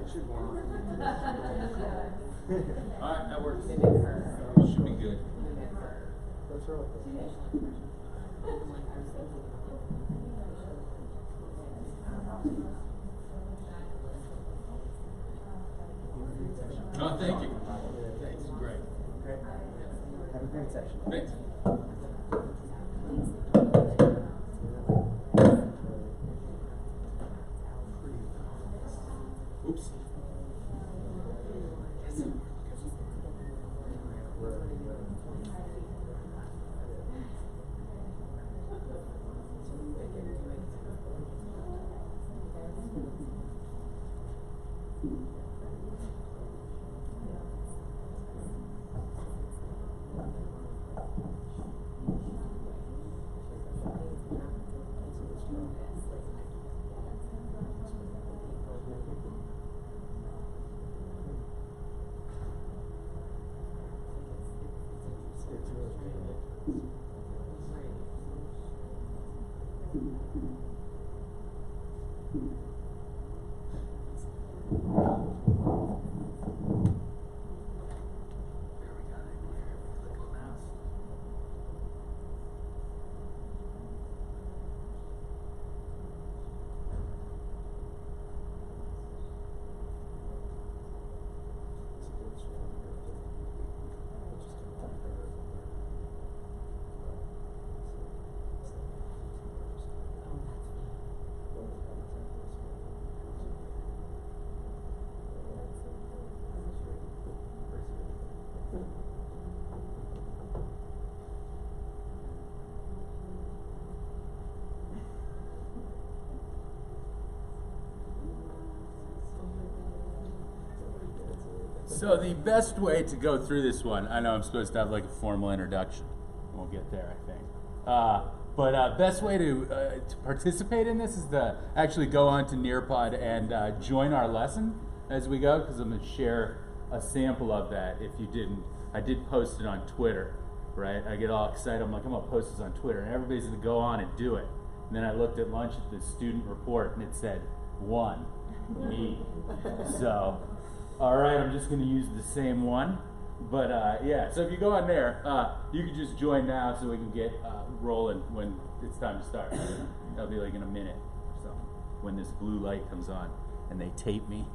All right, that works. Should be good. Oh, thank you. Thanks. Great. Great. Have a great session. Thanks. Oops. So the best way to go through this one, I know I'm supposed to have like a formal introduction. We'll get there, I think. But best way to participate in this is to actually go on to Nearpod and join our lesson as we go, because I'm going to share a sample of that. If you didn't, I did post it on Twitter, right? I get all excited. I'm like, I'm going to post this on Twitter, and everybody's going to go on and do it. And then I looked at lunch at the student report, and it said 1, me. So. All right, I'm just going to use the same one. But yeah, so if you go on there, you can just join now so we can get rolling when it's time to start. That'll be like in a minute or something when this blue light comes on and they tape me.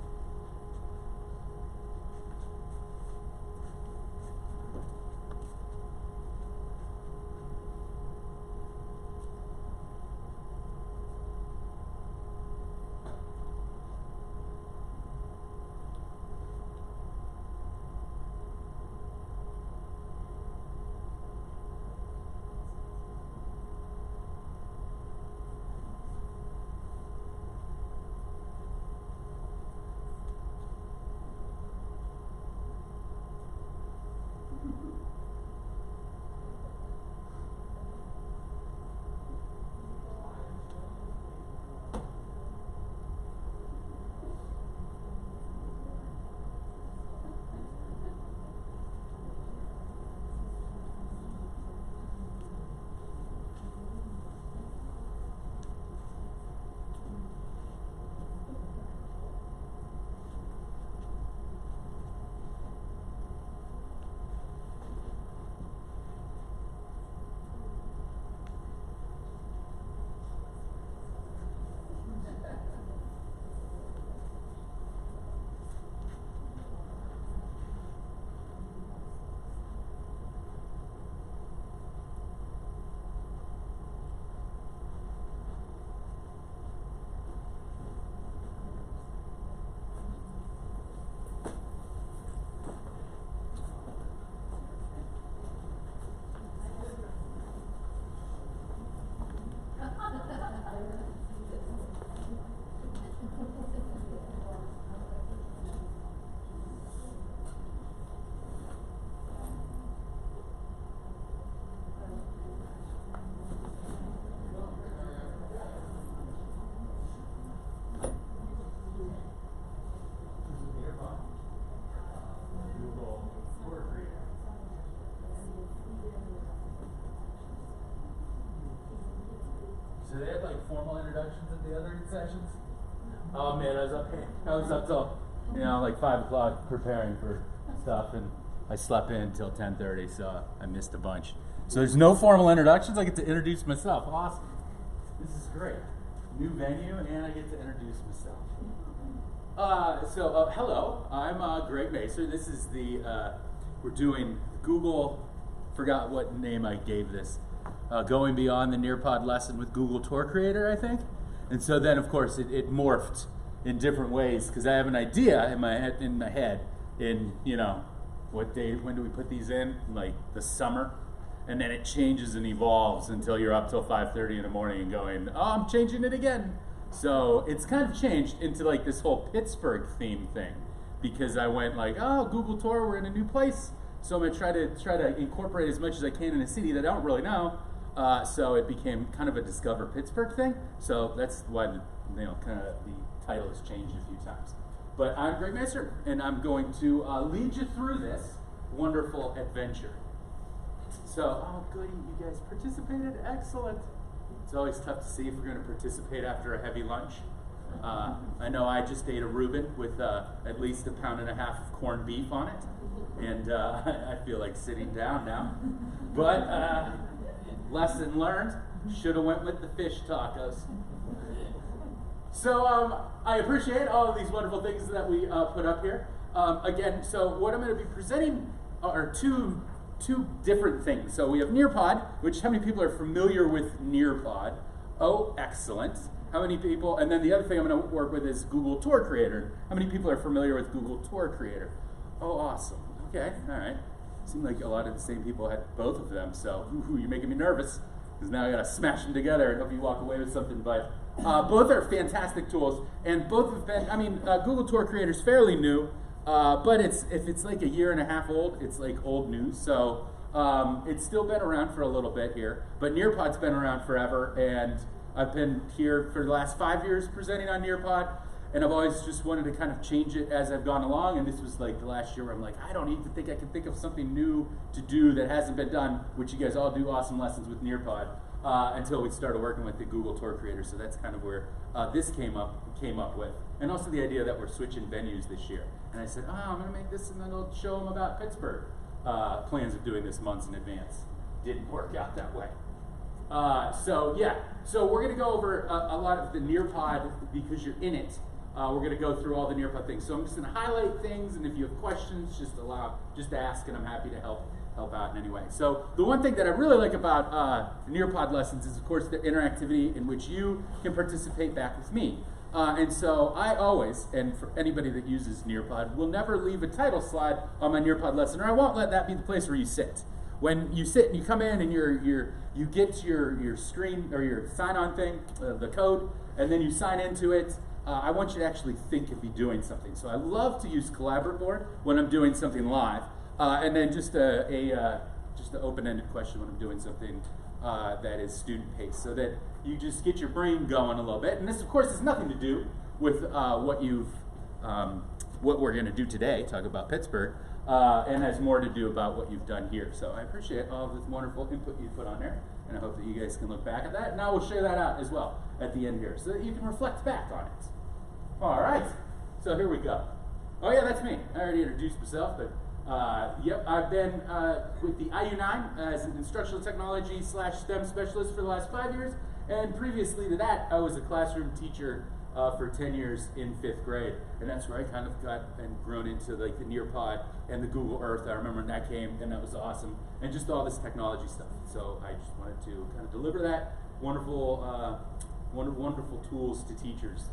So they had like formal introductions at the other sessions? Oh man, I was up till you know, like 5 o'clock preparing for stuff, and I slept in until 10:30, so I missed a bunch. So there's no formal introductions. I get to introduce myself. Awesome. This is great. New venue, and I get to introduce myself. Hello. I'm Greg Macer. This is we're doing Google, forgot what name I gave this, going beyond the Nearpod lesson with Google Tour Creator, I think. And so then, of course, it morphed in different ways because I have an idea in my head, you know, what day, when do we put these in? Like the summer. And then it changes and evolves until you're up till 5:30 in the morning and going, oh, I'm changing it again. So it's kind of changed into like this whole Pittsburgh theme thing because I went like, oh, Google Tour, we're in a new place. So I'm gonna try to incorporate as much as I can in a city that I don't really know. So it became kind of a Discover Pittsburgh thing. So that's why kind of the title has changed a few times. But I'm Greg Macer, and I'm going to lead you through this wonderful adventure. So, oh goody, you guys participated? Excellent. It's always tough to see if we're going to participate after a heavy lunch. I know I just ate a Reuben with at least 1.5 pounds of corned beef on it, and I feel like sitting down now. But lesson learned, should have went with the fish tacos. So I appreciate all of these wonderful things that we put up here. Again, so what I'm going to be presenting are two different things. So we have Nearpod, which how many people are familiar with Nearpod? Oh, excellent. How many people? And then the other thing I'm going to work with is Google Tour Creator. How many people are familiar with Google Tour Creator? Oh, awesome. Okay, all right. Seemed like a lot of the same people had both of them. So you're making me nervous because now I got to smash them together and hope you walk away with something. But both are fantastic tools, and both have been. I mean, Google Tour Creator is fairly new. But if it's like 1.5 years old, it's like old news. So it's still been around for a little bit here. But Nearpod's been around forever, and I've been here for the last 5 years presenting on Nearpod, and I've always just wanted to kind of change it as I've gone along. And this was like the last year where I'm like, I don't even think I can think of something new to do that hasn't been done, which you guys all do awesome lessons with Nearpod, until we started working with the Google Tour Creator. So that's kind of where this came up with. And also the idea that we're switching venues this year. And I said, I'm going to make this and then I'll show them about Pittsburgh. Plans of doing this months in advance. Didn't work out that way. So we're going to go over a lot of the Nearpod because you're in it. We're going to go through all the Nearpod things. So I'm just going to highlight things, and if you have questions, just ask, and I'm happy to help out in any way. So the one thing that I really like about the Nearpod lessons is, of course, the interactivity in which you can participate back with me. And so I always, and for anybody that uses Nearpod, will never leave a title slide on my Nearpod lesson, or I won't let that be the place where you sit. When you sit and you come in and you get your screen or your sign-on thing, the code, and then you sign into it, I want you to actually think of me doing something. So I love to use Collaborate when I'm doing something live, and then just an open-ended question when I'm doing something that is student-paced, so that you just get your brain going a little bit. And this, of course, has nothing to do with what we're going to do today, talk about Pittsburgh, and has more to do about what you've done here. So I appreciate all of this wonderful input you put on there, and I hope that you guys can look back at that. And I will share that out as well at the end here, so that you can reflect back on it. All right, so here we go. Oh yeah, that's me. I already introduced myself, but yep, I've been with the IU9 as an instructional technology / STEM specialist for the last 5 years, and previously to that, I was a classroom teacher for 10 years in 5th grade, and that's where I kind of got and grown into like the Nearpod and the Google Earth. I remember when that came, and that was awesome, and just all this technology stuff. So I just wanted to kind of deliver that wonderful tools to teachers.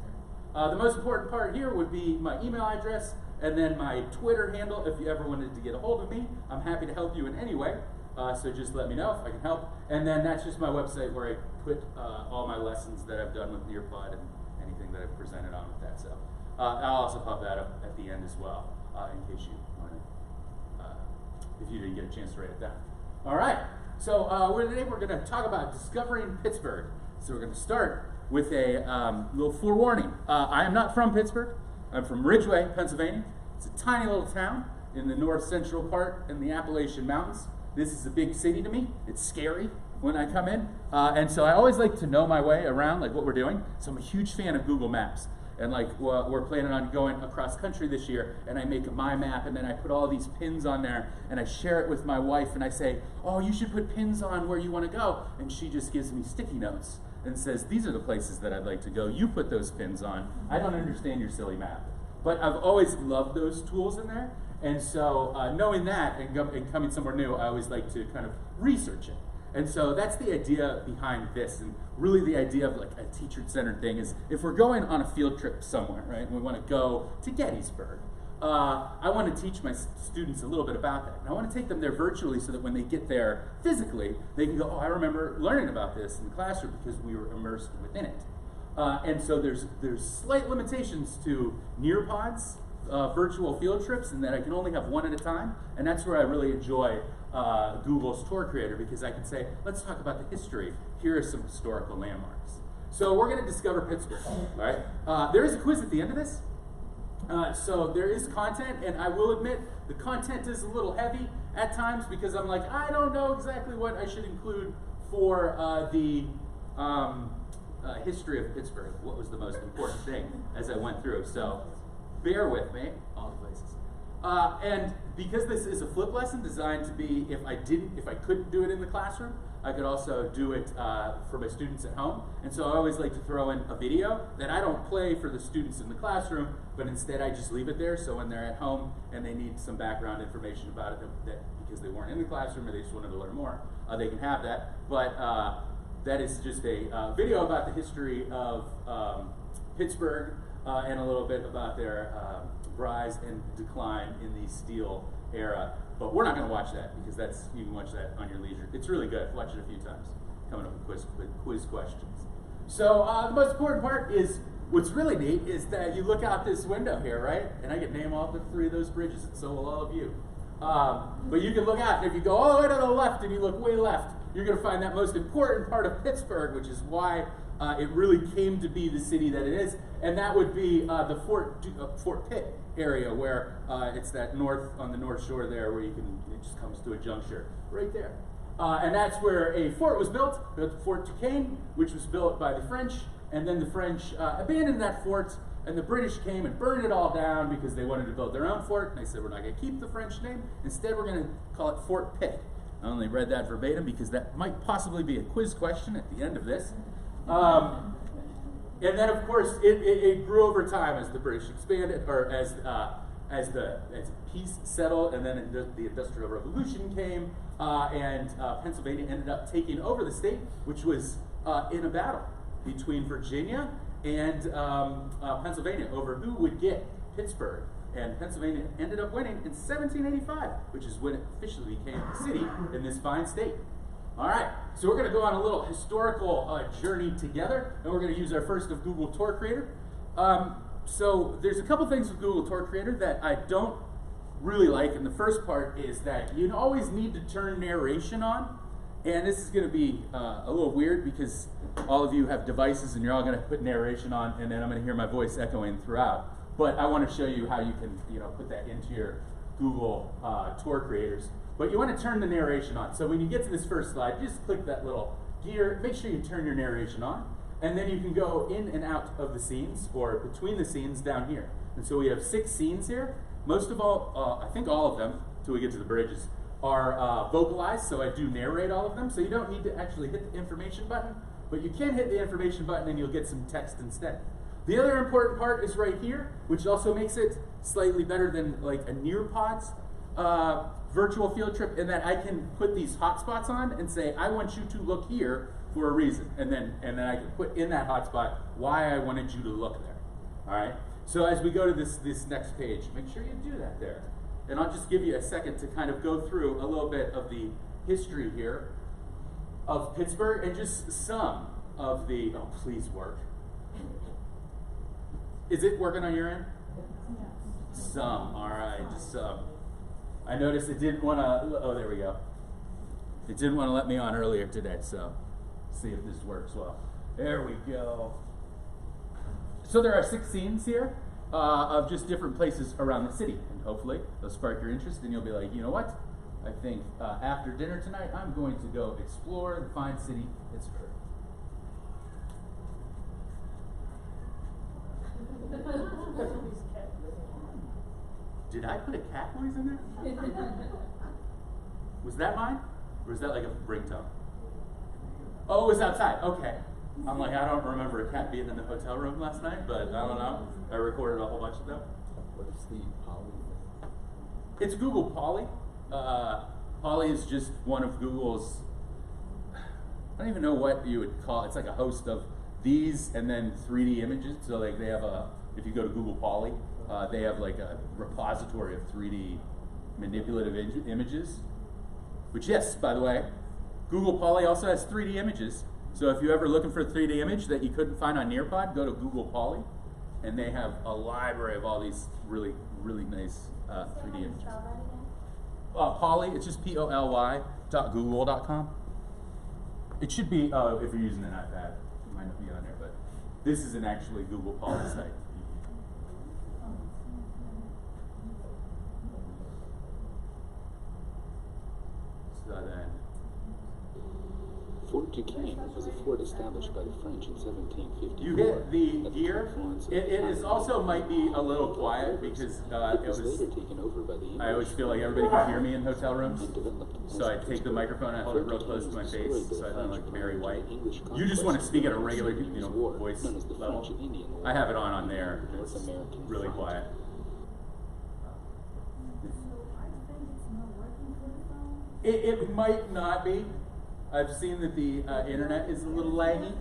The most important part here would be my email address, and then my Twitter handle. If you ever wanted to get a hold of me, I'm happy to help you in any way. So just let me know if I can help. And then that's just my website where I put all my lessons that I've done with Nearpod and anything that I've presented on with that. So I'll also pop that up at the end as well, in case you want to, if you didn't get a chance to write it down. All right. So today we're going to talk about discovering Pittsburgh. So we're going to start with a little forewarning. I am not from Pittsburgh. I'm from Ridgeway, Pennsylvania. It's a tiny little town in the north central part in the Appalachian Mountains. This is a big city to me. It's scary when I come in. And so I always like to know my way around, like what we're doing. So I'm a huge fan of Google Maps. and like, well, we're planning on going across country this year, and I make my map, and then I put all these pins on there, and I share it with my wife, and I say, oh, you should put pins on where you want to go, and she just gives me sticky notes and says, these are the places that I'd like to go. You put those pins on. I don't understand your silly map. But I've always loved those tools in there, and so knowing that and coming somewhere new, I always like to kind of research it. And so that's the idea behind this, and really the idea of like a teacher-centered thing is if we're going on a field trip somewhere, right, and we want to go to Gettysburg, I want to teach my students a little bit about that. And I want to take them there virtually so that when they get there physically, they can go, oh, I remember learning about this in the classroom because we were immersed within it. And so there's slight limitations to Nearpod's virtual field trips, and that I can only have one at a time, and that's where I really enjoy Google's Tour Creator, because I can say, let's talk about the history. Here are some historical landmarks. So we're going to discover Pittsburgh, all right? There is a quiz at the end of this. So there is content, and I will admit the content is a little heavy at times because I'm like, I don't know exactly what I should include for the history of Pittsburgh. What was the most important thing as I went through? So bear with me, all the places. And because this is a flip lesson designed to be, if I couldn't do it in the classroom, I could also do it for my students at home. And so I always like to throw in a video that I don't play for the students in the classroom, but instead I just leave it there so when they're at home and they need some background information about it that because they weren't in the classroom or they just wanted to learn more, they can have that. But that is just a video about the history of Pittsburgh and a little bit about their rise and decline in the steel era. But we're not going to watch that because you can watch that on your leisure. It's really good. Watch it a few times. Coming up with quiz questions. So the most important part is, what's really neat is that you look out this window here, right? And I can name all the 3 of those bridges, and so will all of you. But you can look out, and if you go all the way to the left and you look way left, you're going to find that most important part of Pittsburgh, which is why it really came to be the city that it is, and that would be the Fort Pitt area, where it's that on the north shore there, where it just comes to a juncture right there, and that's where a fort was built Fort Duquesne, which was built by the French, and then the French abandoned that fort, and the British came and burned it all down because they wanted to build their own fort, and they said, we're not going to keep the French name, instead we're going to call it Fort Pitt. I only read that verbatim because that might possibly be a quiz question at the end of this. And then, of course, it grew over time as the British expanded, or as peace settled, and then the Industrial Revolution came, and Pennsylvania ended up taking over the state, which was in a battle between Virginia and Pennsylvania over who would get Pittsburgh. And Pennsylvania ended up winning in 1785, which is when it officially became a city in this fine state. All right, so we're going to go on a little historical journey together, and we're going to use our first of Google Tour Creator. So there's a couple things with Google Tour Creator that I don't really like, and the first part is that you always need to turn narration on, and this is going to be a little weird because all of you have devices and you're all going to put narration on, and then I'm going to hear my voice echoing throughout. But I want to show you how you can put that into your Google Tour Creators. But you want to turn the narration on. So when you get to this first slide, just click that little gear. Make sure you turn your narration on. And then you can go in and out of the scenes, or between the scenes down here. And so we have 6 scenes here. Most of all, I think all of them, until we get to the bridges, are vocalized. So I do narrate all of them. So you don't need to actually hit the information button. But you can hit the information button and you'll get some text instead. The other important part is right here, which also makes it slightly better than like a Nearpod's virtual field trip, in that I can put these hotspots on and say, I want you to look here for a reason. And then I can put in that hotspot why I wanted you to look there. All right? So as we go to this next page, make sure you do that there. And I'll just give you a second to kind of go through a little bit of the history here of Pittsburgh and just some of the, oh, please work. Is it working on your end? Some, all right, just some. I noticed it didn't want to, oh, there we go. It didn't want to let me on earlier today, so see if this works well. There we go. So there are 6 scenes here of just different places around the city, and hopefully they'll spark your interest, and you'll be like, you know what? I think after dinner tonight, I'm going to go explore the fine city, Pittsburgh. Did I put a cat noise in there? Was that mine? Or was that like a ringtone? Oh, it was outside. Okay. I'm like, I don't remember a cat being in the hotel room last night, but I don't know. I recorded a whole bunch of them. What is the Poly? It's Google Poly. Poly is just one of Google's, I don't even know what you would call it. It's like a host of these and then 3D images. So like they have if you go to Google Poly, they have like a repository of 3D manipulative images. Which, yes, by the way, Google Poly also has 3D images. So if you're ever looking for a 3D image that you couldn't find on Nearpod, go to Google Poly, and they have a library of all these really, really nice 3D images. Poly, it's just POLY.google.com. It should be, if you're using an iPad, it might not be on there, but this is an actually Google Poly site. So then, Fort Duquesne was a fort established by the French in 1754. you get the at gear. confluence of It is the also might be a little Nearpod quiet rivers. because It it was was. later taken over by the English. I always feel like everybody can hear me in hotel rooms. and developed So I as take the Pittsburgh. microphone and I hold it real Fort close to my Duquesne face, was destroyed so I by sound the like French Barry during White. the English You just want to conquest speak at a of the regular, Seven Years' War, voice known as the level. French and Indian War. I have it on there. North It's American really front. quiet. It might not be. I've seen that the internet is a little laggy.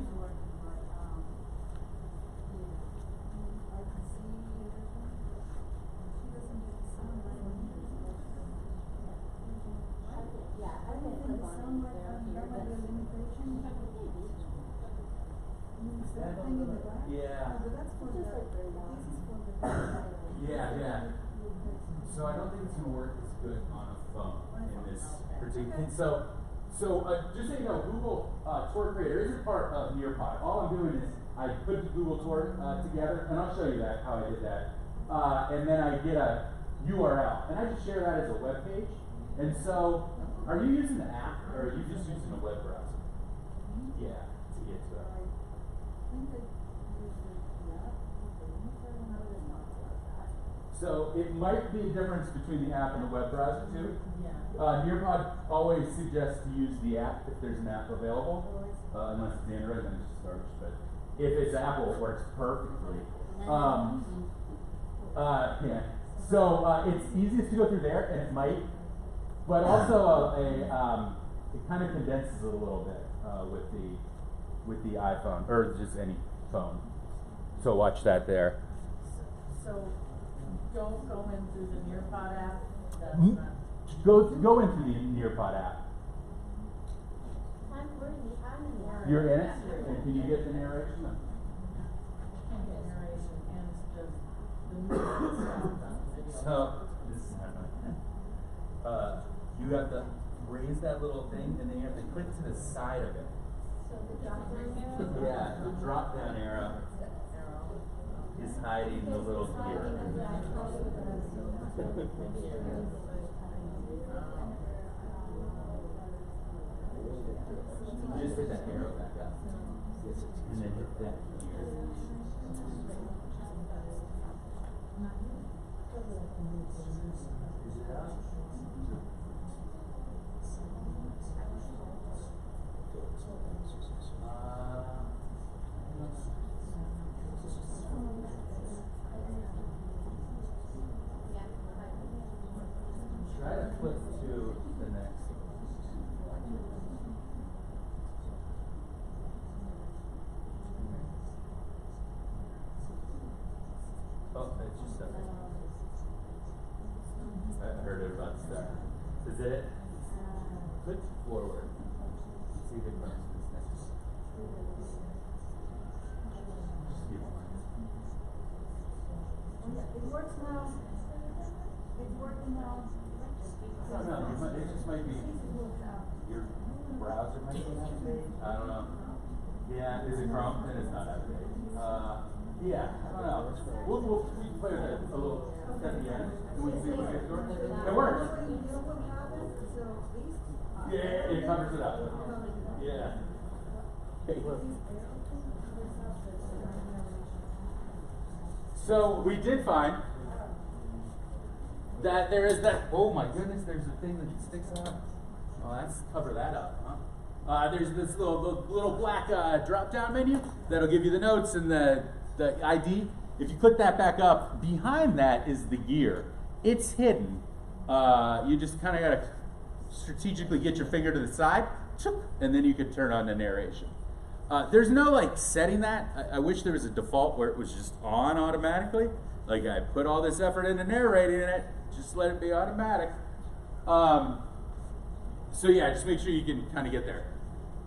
Yeah. Yeah. So I don't think it's going to work as good on a phone in this particular. So just so you know, Google Tour Creator isn't part of Nearpod. All I'm doing is I put the Google Tour together, and I'll show you that how I did that. And then I get a URL, and I just share that as a web page. And so, are you using the app, or are you just using a web browser? Yeah, to get to it. So it might be a difference between the app and the web browser too. Nearpod always suggests to use the app if there's an app available, unless it's Android, then it's just garbage. But if it's Apple, it works perfectly. Yeah. So it's easiest to go through there, and it might, but also it kind of condenses it a little bit with the iPhone or just any phone. So watch that there. So don't go in through the Nearpod app. That's Mm. not. Go into the Nearpod app. You're in it, and can you get the narration? Can't get narration and it's just the music itself on the video. So this is you have to raise that little thing, and then you have to click to the side of it. Yeah, the drop down arrow is hiding the little gear. Just hit that arrow back up. And then hit that gear. Is it up? Try to flip to the next. Oh, it's just stuck. I heard it about stuff. Is it? Click forward. See if it runs this next. Just keep on. It works now. It's working now. I don't know. It just might be your browser might be out of date. I don't know. Yeah, is it Chrome? Then it's not out of date. Yeah, I don't know. We can play with it a little at the end, and we can see what it gets going. It works. Yeah, it covers it up. Yeah. So we did find that there is that, oh my goodness, there's a thing that sticks out. Oh, let's cover that up, huh? There's this little black drop-down menu that'll give you the notes and the ID. If you click that back up, behind that is the gear. It's hidden. You just kind of got to strategically get your finger to the side, and then you can turn on the narration. There's no like setting that. I wish there was a default where it was just on automatically. Like I put all this effort into narrating it, just let it be automatic. So yeah, just make sure you can kind of get there.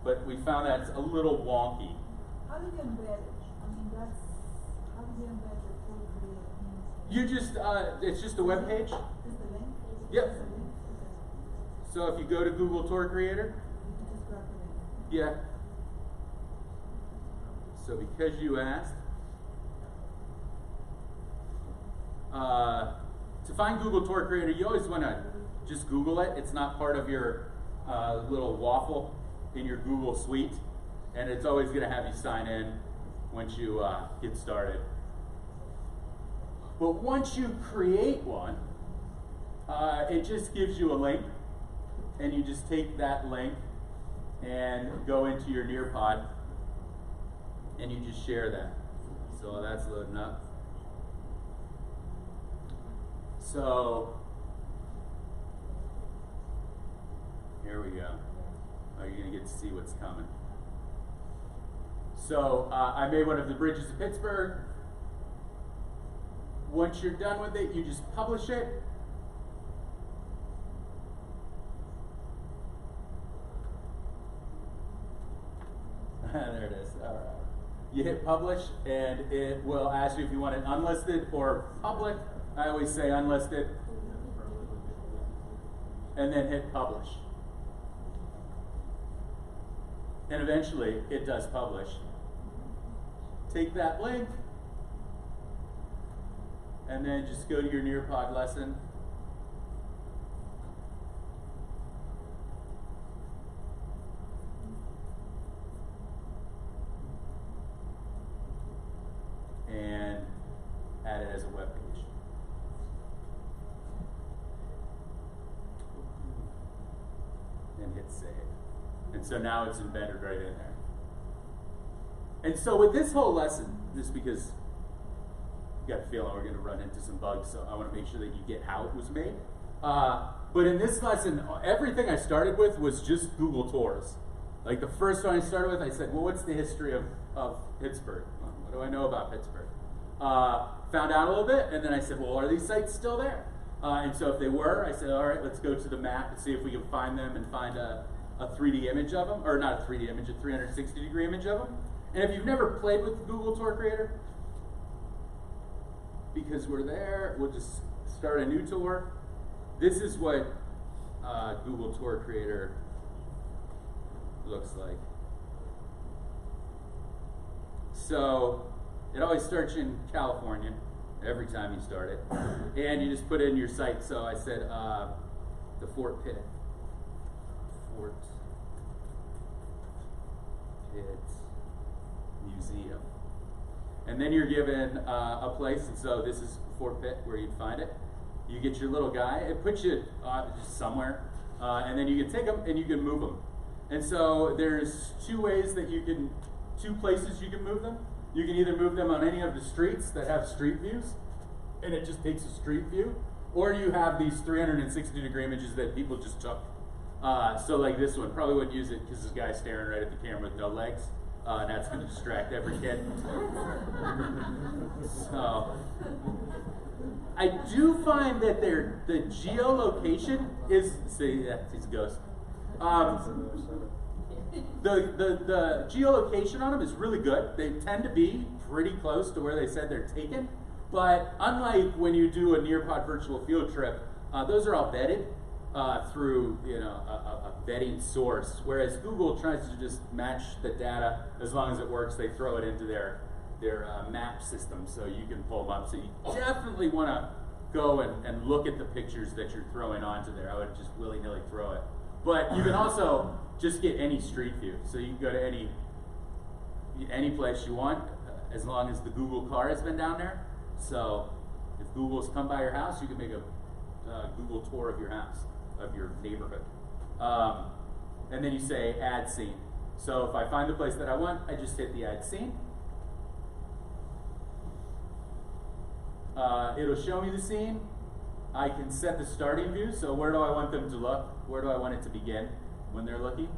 But we found that it's a little wonky. How do you embed it? I mean, how do you embed the full video? You just, it's just a web page. Just the link? Yep. Just the link? So if you go to Google Tour Creator, You can just grab the link. yeah. So because you asked, to find Google Tour Creator, you always want to just Google it. It's not part of your little waffle in your Google suite, and it's always going to have you sign in once you get started. But once you create one, it just gives you a link, and you just take that link and go into your Nearpod, and you just share that. So that's loading up. So here we go. Oh, you're gonna get to see what's coming. So I made one of the bridges of Pittsburgh. Once you're done with it, you just publish it. There it is. All right. You hit publish, and it will ask you if you want it unlisted or public. I always say unlisted. And then hit publish. And eventually, it does publish. Take that link, and then just go to your Nearpod lesson. And add it as a web page. And hit save. And so now it's embedded right in there. And so with this whole lesson, just because you got a feeling we're going to run into some bugs, so I want to make sure that you get how it was made. But in this lesson, everything I started with was just Google Tours. Like the first one I started with, I said, well, what's the history of Pittsburgh? What do I know about Pittsburgh? Found out a little bit, and then I said, well, are these sites still there? And so if they were, I said, all right, let's go to the map and see if we can find them and find a 3D image of them, or not a 3D image, a 360-degree image of them. And if you've never played with Google Tour Creator, because we're there, we'll just start a new tour. This is what Google Tour Creator looks like. So it always starts in California every time you start it, and you just put in your site. So I said the Fort Pitt Museum, and then you're given a place. And so this is Fort Pitt, where you'd find it. You get your little guy. It puts you just somewhere, and then you can take them and you can move them. And so there's two places you can move them. You can either move them on any of the streets that have street views, and it just takes a street view, or you have these 360-degree images that people just took. So like this one, probably wouldn't use it because this guy's staring right at the camera with no legs, and that's going to distract every kid. So I do find that the geolocation is, see, yeah, he's a ghost. The geolocation on them is really good. They tend to be pretty close to where they said they're taken. But unlike when you do a Nearpod virtual field trip, those are all vetted through a vetting source. Whereas Google tries to just match the data. As long as it works, they throw it into their map system so you can pull them up. So you definitely want to go and look at the pictures that you're throwing onto there. I would just willy-nilly throw it. But you can also just get any street view. So you can go to any place you want, as long as the Google car has been down there. So if Google's come by your house, you can make a Google tour of your house, of your neighborhood. And then you say add scene. So if I find the place that I want, I just hit the add scene. It'll show me the scene. I can set the starting view. So where do I want them to look? Where do I want it to begin when they're looking?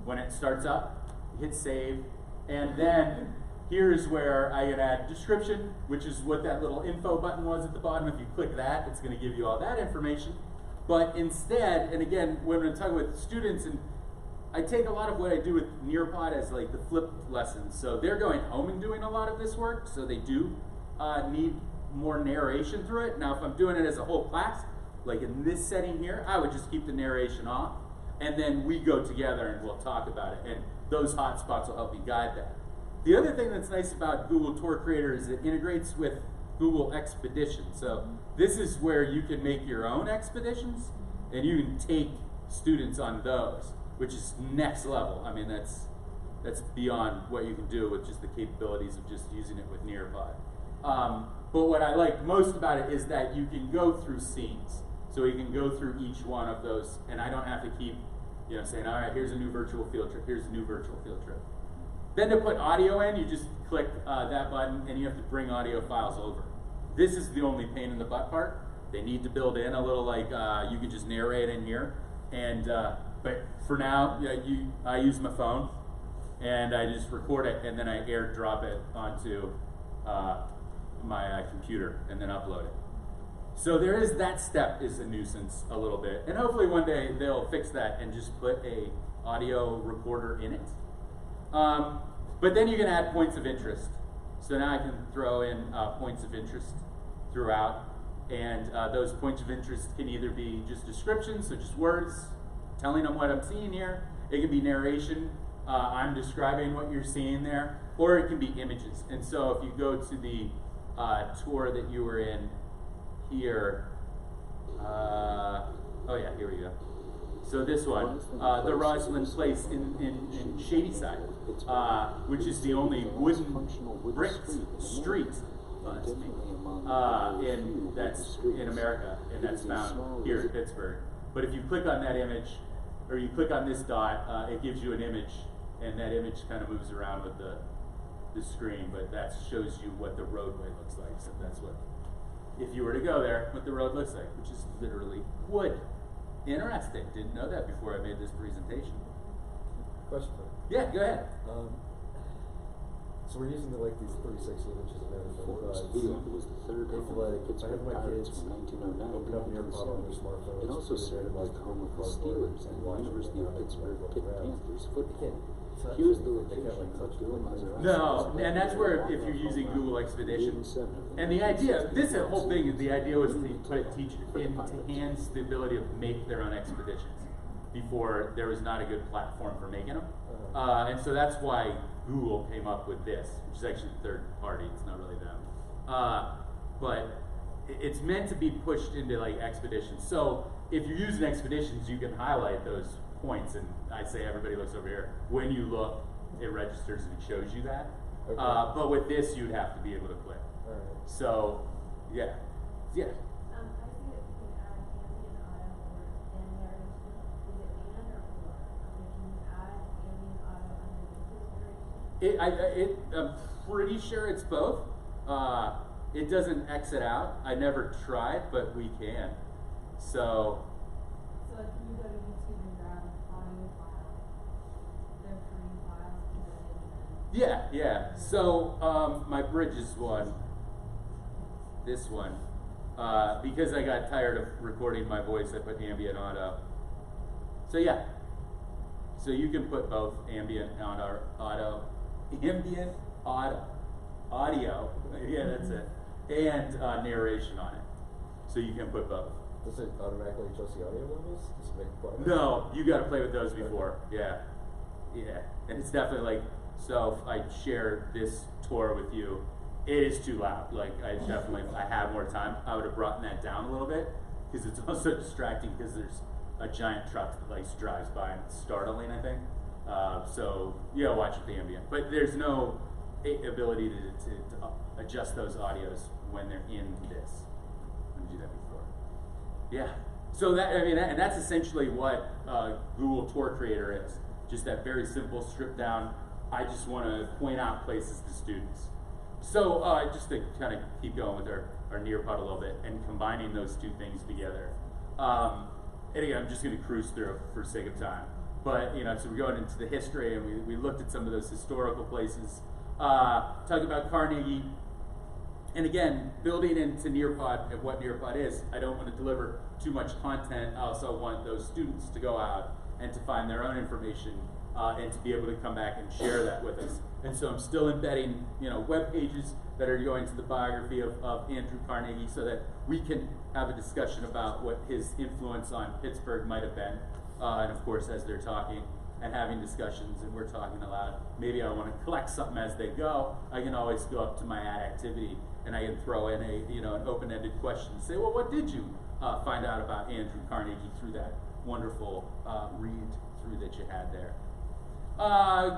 When it starts up, hit save. And then here's where I can add description, which is what that little info button was at the bottom. If you click that, it's going to give you all that information. But instead, and again, when I'm talking with students, and I take a lot of what I do with Nearpod as like the flipped lessons. So they're going home and doing a lot of this work, so they do need more narration through it. Now, if I'm doing it as a whole class, like in this setting here, I would just keep the narration off, and then we go together and we'll talk about it, and those hotspots will help you guide that. The other thing that's nice about Google Tour Creator is it integrates with Google Expeditions. So this is where you can make your own expeditions, and you can take students on those, which is next level. I mean, that's beyond what you can do with just the capabilities of just using it with Nearpod. But what I like most about it is that you can go through scenes. So you can go through each one of those, and I don't have to keep, saying, all right, here's a new virtual field trip, here's a new virtual field trip. Then to put audio in, you just click that button, and you have to bring audio files over. This is the only pain in the butt part. They need to build in a little, like, you can just narrate in here. And but for now, I use my phone, and I just record it, and then I airdrop it onto my computer, and then upload it. So there is that step is a nuisance a little bit, and hopefully one day they'll fix that and just put a audio recorder in it. But then you can add points of interest. So now I can throw in points of interest throughout, and those points of interest can either be just descriptions, so just words, telling them what I'm seeing here. It can be narration, I'm describing what you're seeing there, or it can be images. And so if you go to the tour that you were in here, oh yeah, here we go. So this one, the Roslyn Place in Shadyside, which is the only wooden bricked street that's in America, and that's found here in Pittsburgh. But if you click on that image, or you click on this dot, it gives you an image, and that image kind of moves around with the screen, but that shows you what the roadway looks like. So that's what, if you were to go there, what the road looks like, which is literally wood. Interesting. Didn't know that before I made this presentation. Question for you. Yeah, go ahead. So we're using these 36 images and everything, Forest but Field was the third if home of the I have Pittsburgh my Pirates kids from 1909 open up Nearpod on their smartphones, It also served as the home of the Steelers and the University of Pittsburgh Pitt Panthers football. Here's the location of Bill Mazeroski. No, and that's where if you're using Google Expedition, and the idea, this whole thing, the idea was to put teachers into hands the ability to make their own expeditions before there was not a good platform for making them. And so that's why Google came up with this, which is actually third party, it's not really them. But it's meant to be pushed into like expeditions. So if you're using expeditions, you can highlight those points, and I say everybody looks over here. When you look, it registers and it shows you that. Okay. But with this, you'd have to be able to click. all right. So, yeah. I see that you can add ambient audio or in narration. Is it and or? I mean, can you add ambient audio underneath this narration? I'm pretty sure it's both. It doesn't exit out. I never tried, but we can. So, So like you go to YouTube and grab an audio file, they're free files, and then yeah. So, my Bridges one, this one, because I got tired of recording my voice, I put ambient auto. So yeah. So you can put both ambient audio, yeah, that's it, and narration on it. So you can put both. Does it automatically adjust the audio levels? Does it make it quiet? No, you got to play with those before. Yeah, and it's definitely like, so if I share this tour with you, it is too loud. Like I had more time, I would have brought that down a little bit, because it's also distracting because there's a giant truck that like drives by and it's startling, I think. So you gotta watch the ambient, but there's no ability to adjust those audios when they're in this. Let me do that before. Yeah. So that, I mean, and that's essentially what Google Tour Creator is. Just that very simple, stripped down. I just want to point out places to students. So just to kind of keep going with our Nearpod a little bit and combining those two things together. And again, I'm just going to cruise through for sake of time. But, you know, so we're going into the history, and we looked at some of those historical places. Talking about Carnegie. And again, building into Nearpod and what Nearpod is, I don't want to deliver too much content. I also want those students to go out and to find their own information and to be able to come back and share that with us. And so I'm still embedding, you know, web pages that are going to the biography of Andrew Carnegie so that we can have a discussion about what his influence on Pittsburgh might have been. And of course, as they're talking and having discussions and we're talking aloud, maybe I want to collect something as they go. I can always go up to my ad activity and I can throw in an open-ended question and say, well, what did you find out about Andrew Carnegie through that wonderful read through that you had there?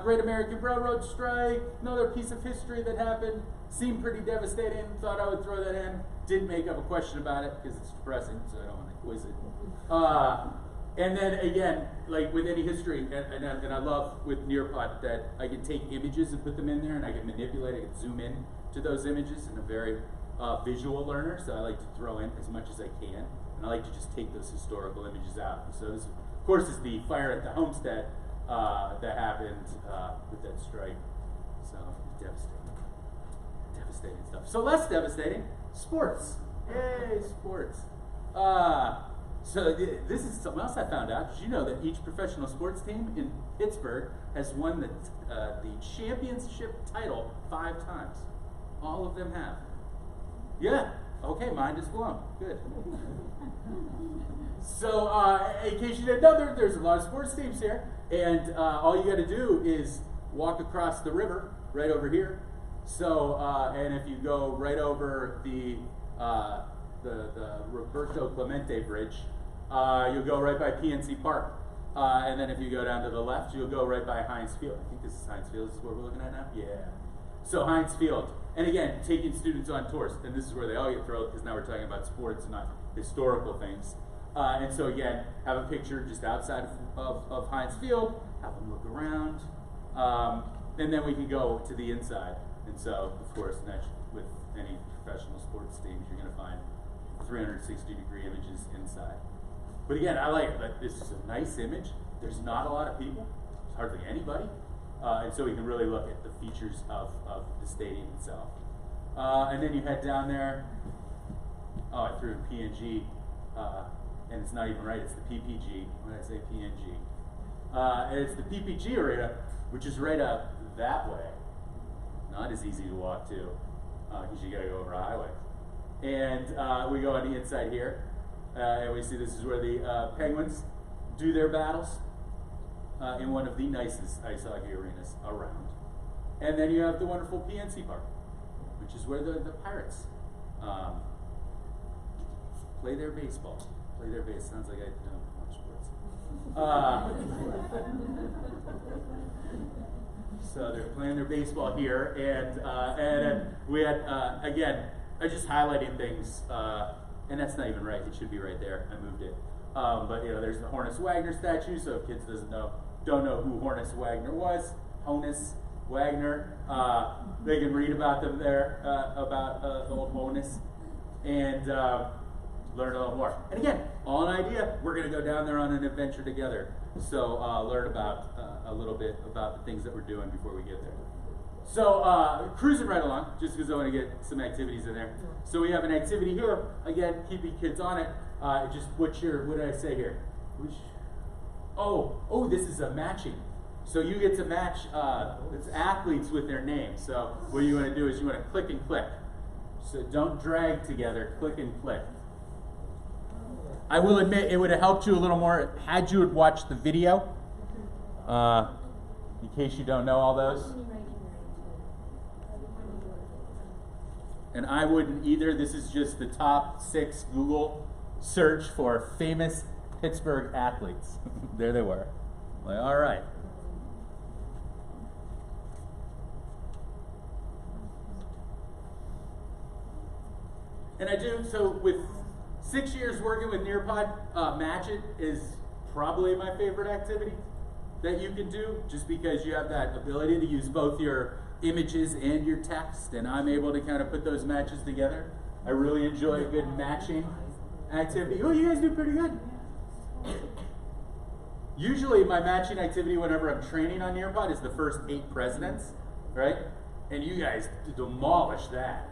Great American Railroad strike, another piece of history that happened, seemed pretty devastating, thought I would throw that in, didn't make up a question about it because it's depressing, so I don't want to quiz it. And then again, like with any history, and I love with Nearpod that I can take images and put them in there and I can manipulate, I can zoom in to those images, and I'm a very visual learner, so I like to throw in as much as I can, and I like to just take those historical images out. And so this, of course, is the fire at the homestead that happened with that strike. So devastating stuff. So less devastating, sports. Yay, sports. So this is something else I found out. Did you know that each professional sports team in Pittsburgh has won the championship title 5 times? All of them have. Yeah. Okay, mind is blown. Good. So, in case you didn't know, there's a lot of sports teams here, and all you got to do is walk across the river right over here. So, and if you go right over the Roberto Clemente Bridge, you'll go right by PNC Park, and then if you go down to the left, you'll go right by Heinz Field. I think this is Heinz Field. This is what we're looking at now. Yeah. So Heinz Field. And again, taking students on tours, and this is where they all get thrilled because now we're talking about sports and not historical things. And so again, have a picture just outside of Heinz Field, have them look around, and then we can go to the inside. And so, of course, with any professional sports teams, you're going to find 360-degree images inside. But again, I like it. This is a nice image. There's not a lot of people. There's hardly anybody. And so we can really look at the features of the stadium itself. And then you head down there. Oh, I threw in PNG. And it's not even right. It's the PPG. When I say PNG. And it's the PPG arena, which is right up that way. Not as easy to walk to, because you got to go over a highway. And we go on the inside here. And we see this is where the Penguins do their battles. In one of the nicest ice hockey arenas around. And then you have the wonderful PNC Park, which is where the Pirates play their baseball. Play their base. Sounds like I don't watch sports. So they're playing their baseball here, and we had, again, I'm just highlighting things, and that's not even right. It should be right there. I moved it. But you know, there's the Honus Wagner statue, so if kids don't know who Honus Wagner was, Honus Wagner, they can read about them there, about the old Honus, and learn a little more. And again, all an idea. We're going to go down there on an adventure together, so learn about a little bit about the things that we're doing before we get there. So cruising right along, just because I want to get some activities in there. So we have an activity here, again, keeping kids on it. Just what did I say here? Oh, this is a matching. So you get to match it's athletes with their names. So what you want to do is you want to click and click. So don't drag together, click and click. I will admit it would have helped you a little more had you had watched the video. In case you don't know all those. And I wouldn't either. This is just the top 6 Google search for famous Pittsburgh athletes. There they were. Like, all right. And I do, so with 6 years working with Nearpod, Match It is probably my favorite activity that you can do, just because you have that ability to use both your images and your text, and I'm able to kind of put those matches together. I really enjoy a good matching activity. Oh, you guys do pretty good. Usually my matching activity whenever I'm training on Nearpod is the first 8 presidents, right? And you guys demolish that.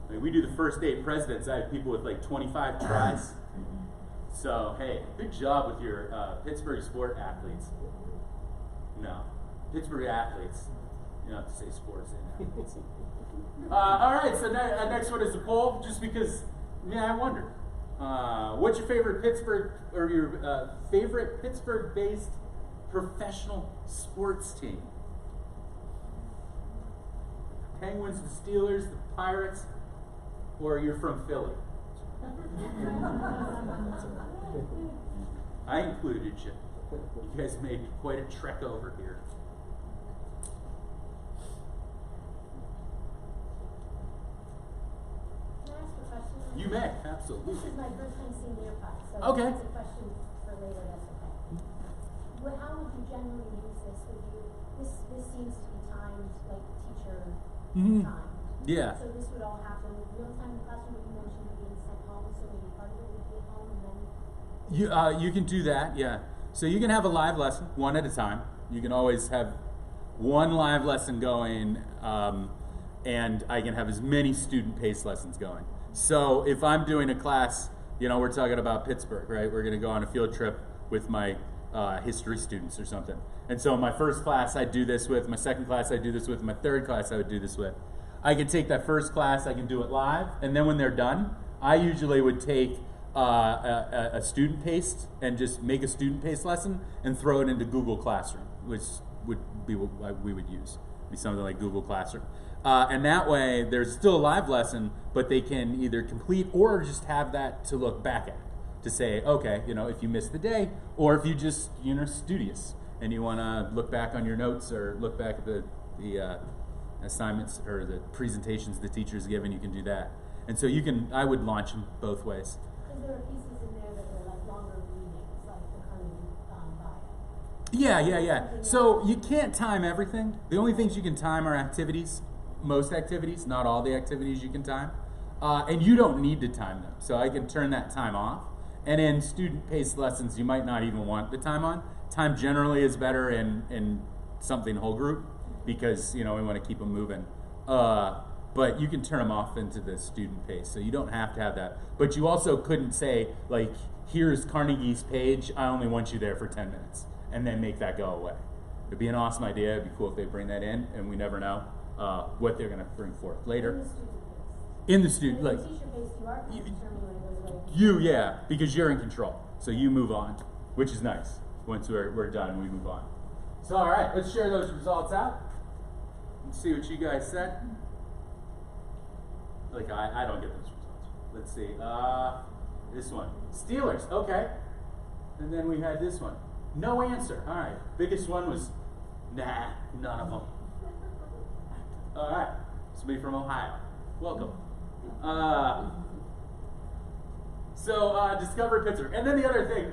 Like, we do the first 8 presidents. I have people with like 25 tries. So, hey, good job with your Pittsburgh sport athletes. No, Pittsburgh athletes. You don't have to say sports in athletes. All right, so next one is the poll, just because, yeah, I wondered. What's your favorite Pittsburgh, or your favorite Pittsburgh-based professional sports team? Penguins, the Steelers, the Pirates, or you're from Philly? I included you. You guys made quite a trek over here. Can I ask a question? You may, absolutely. This is my first time seeing Nearpod, so Okay. it's a question for later, that's okay. How would you generally use this? Would you, this seems to be timed, like teacher time. Yeah. So this would all happen real time in the classroom, but you mentioned being sent home, so maybe part of it would be at home and then? You can do that, yeah. So you can have a live lesson, one at a time. You can always have one live lesson going, and I can have as many student-paced lessons going. So if I'm doing a class, you know, we're talking about Pittsburgh, right? We're going to go on a field trip with my history students or something. And so my first class I'd do this with, my second class I'd do this with, my third class I would do this with. I could take that first class, I can do it live, and then when they're done, I usually would take a student-paced and just make a student-paced lesson and throw it into Google Classroom, which would be what we would use. It'd be something like Google Classroom. And that way, there's still a live lesson, but they can either complete or just have that to look back at, to say, okay, you know, if you missed the day, or if you just, you know, studious, and you want to look back on your notes or look back at the assignments or the presentations the teacher's given, you can do that. And so you can, I would launch them both ways. Because there are pieces in there that are like longer readings, like the Carnegie bio. Yeah. So you can't time everything. The only things you can time are activities. Most activities, not all the activities you can time. And you don't need to time them. So I can turn that time off. And in student-paced lessons, you might not even want the time on. Time generally is better in something whole group because, you know, we want to keep them moving. But you can turn them off into the student pace. So you don't have to have that. But you also couldn't say, like, here's Carnegie's page. I only want you there for 10 minutes. And then make that go away. It'd be an awesome idea. It'd be cool if they bring that in. And we never know what they're going to bring forth later. In the student, like, teacher based, you are kind of determining what goes away. you, yeah, because you're in control. So you move on, which is nice. Once we're done, we move on. So, all right, let's share those results out. Let's see what you guys said. Like, I don't get those results. Let's see. This one. Steelers, okay. And then we had this one. No answer. All right. Biggest one was, nah, none of them. All right. Somebody from Ohio. Welcome. So discover Pittsburgh. And then the other thing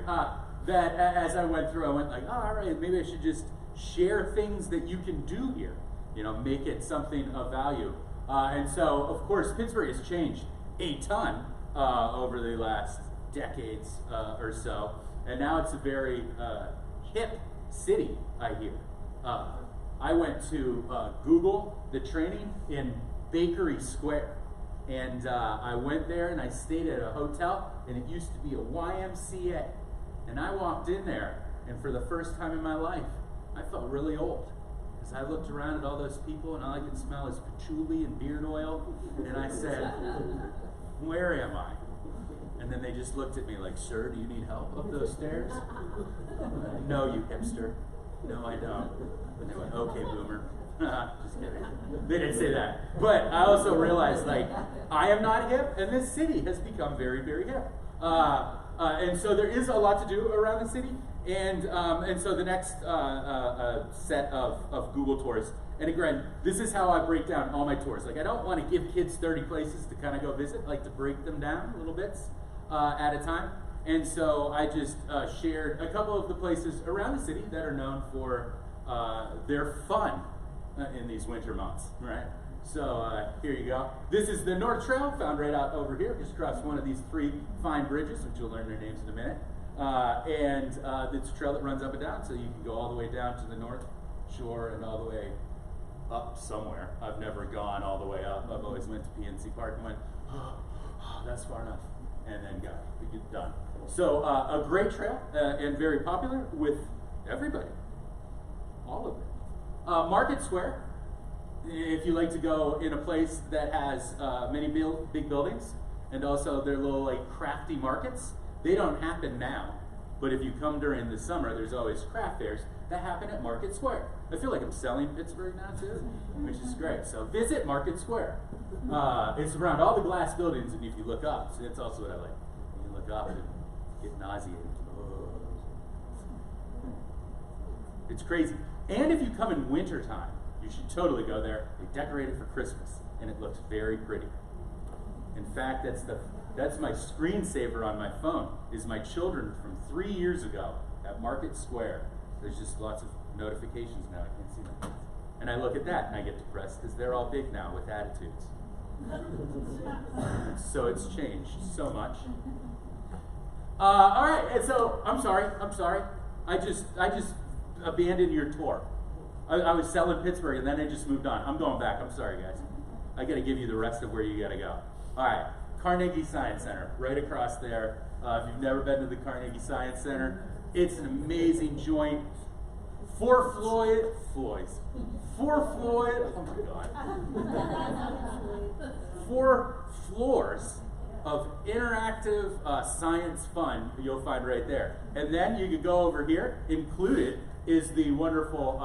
that as I went through, I went like, oh, all right, maybe I should just share things that you can do here. You know, make it something of value. And so, of course, Pittsburgh has changed a ton over the last decades or so. And now it's a very hip city, I hear. I went to Google the training in Bakery Square. And I went there and I stayed at a hotel, and it used to be a YMCA. And I walked in there, and for the first time in my life, I felt really old. Because I looked around at all those people, and all I could smell is patchouli and beard oil. And I said, where am I? And then they just looked at me like, sir, do you need help up those stairs? No, you hipster. No, I don't. But they went, okay, boomer. Just kidding. They didn't say that. But I also realized, like, I am not hip, and this city has become very, very hip. And so there is a lot to do around the city. And so the next set of Google tours And again, this is how I break down all my tours. Like, I don't want to give kids 30 places to kind of go visit. I like to break them down little bits at a time. And so I just shared a couple of the places around the city that are known for their fun in these winter months, right? So here you go. This is the North Trail, found right out over here, just across one of these 3 fine bridges, which you'll learn their names in a minute. And it's a trail that runs up and down, so you can go all the way down to the North Shore and all the way up somewhere. I've never gone all the way up. I've always went to PNC Park and went, oh, that's far enough, and then got it done. So a great trail and very popular with everybody, all of it. Market Square. If you like to go in a place that has many big buildings and also their little like crafty markets, they don't happen now. But if you come during the summer, there's always craft fairs that happen at Market Square. I feel like I'm selling Pittsburgh now too, which is great. So visit Market Square. It's around all the glass buildings, and if you look up, so that's also what I like. You look up and get nauseated. Oh. It's crazy. And if you come in wintertime, you should totally go there. They decorate it for Christmas, and it looks very pretty. In fact, that's my screensaver on my phone, is my children from 3 years ago at Market Square. There's just lots of notifications now. I can't see them. And I look at that, and I get depressed, because they're all big now with attitudes. So it's changed so much. All right, and so I'm sorry. I just abandoned your tour. I was selling Pittsburgh, and then I just moved on. I'm going back. I'm sorry, guys. I got to give you the rest of where you got to go. All right, Carnegie Science Center, right across there. If you've never been to the Carnegie Science Center, it's an amazing joint. 4 Floyd. Oh my God. 4 floors of interactive science fun you'll find right there. And then you can go over here. Included is the wonderful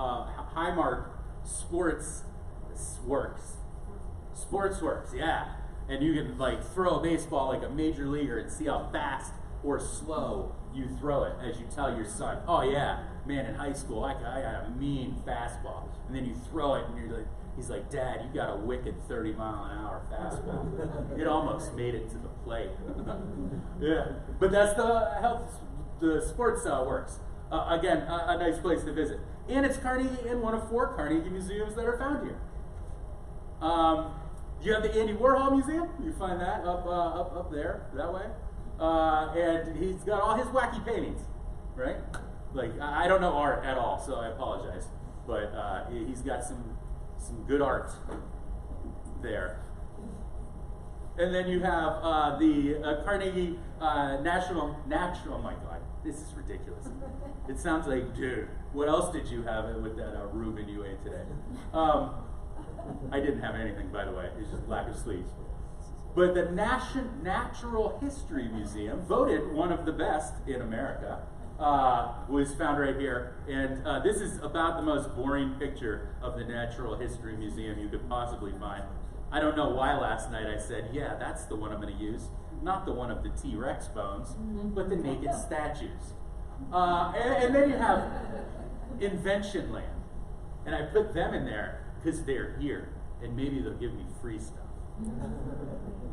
Highmark Sports Works, yeah. And you can like throw a baseball like a major leaguer and see how fast or slow you throw it as you tell your son, oh yeah, man, in high school I got a mean fastball. And then you throw it and he's like, Dad, you got a wicked 30-mile-an-hour fastball. It almost made it to the plate. Yeah, but that's the sports works. Again, a nice place to visit. And it's Carnegie in one of 4 Carnegie museums that are found here. You have the Andy Warhol Museum. You find that up there, that way. And he's got all his wacky paintings, right? Like, I don't know art at all, so I apologize. But he's got some good art there. And then you have the Carnegie National, oh my God, this is ridiculous. It sounds like, dude, what else did you have with that Reuben you ate today? I didn't have anything, by the way. It's just lack of sleep. But the Natural History Museum, voted one of the best in America, was found right here. And this is about the most boring picture of the Natural History Museum you could possibly find. I don't know why last night I said, yeah, that's the one I'm going to use. Not the one of the T-Rex bones, but the naked statues. And then you have Invention Land. And I put them in there because they're here. And maybe they'll give me free stuff.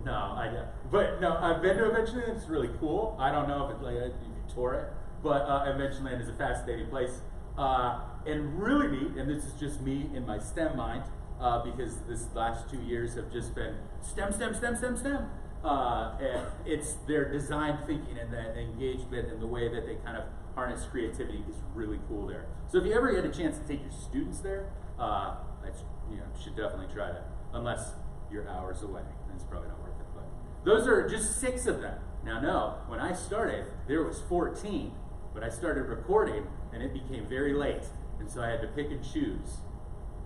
No, I've been to Invention Land. It's really cool. I don't know if it's like if you tour it, but Invention Land is a fascinating place and really neat. And this is just me in my STEM mind because this last 2 years have just been STEM. And it's their design thinking and the engagement and the way that they kind of harness creativity is really cool there. So if you ever get a chance to take your students there, you should definitely try that. Unless you're hours away, it's probably not worth it. But those are just 6 of them. Now, no, when I started, there was 14, but I started recording, and it became very late, and so I had to pick and choose.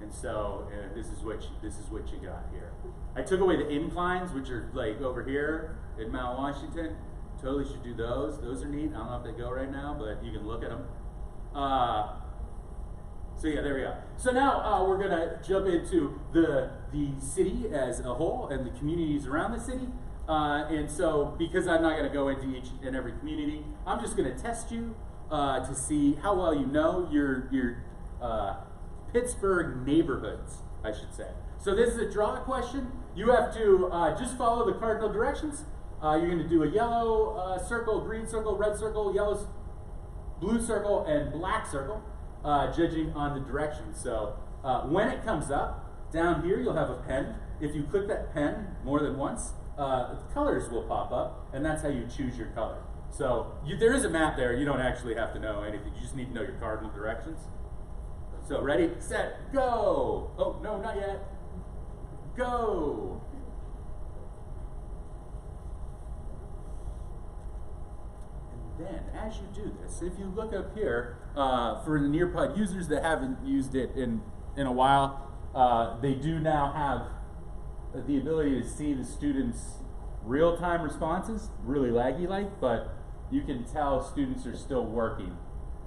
And so this is what you got here. I took away the inclines, which are like over here in Mount Washington. Totally should do those. Those are neat. I don't know if they go right now, but you can look at them. So yeah, there we go. So now we're going to jump into the city as a whole and the communities around the city. And so because I'm not going to go into each and every community, I'm just going to test you to see how well you know your Pittsburgh neighborhoods, I should say. So this is a draw question. You have to just follow the cardinal directions. You're going to do a yellow circle, green circle, red circle, yellow, blue circle, and black circle, judging on the directions. So when it comes up, down here you'll have a pen. If you click that pen more than once, colors will pop up, and that's how you choose your color. So there is a map there. You don't actually have to know anything. You just need to know your cardinal directions. So ready, set, go. Oh, no, not yet. Go. And then as you do this, if you look up here, for the Nearpod users that haven't used it in a while, they do now have the ability to see the students' real-time responses, really laggy-like, but you can tell students are still working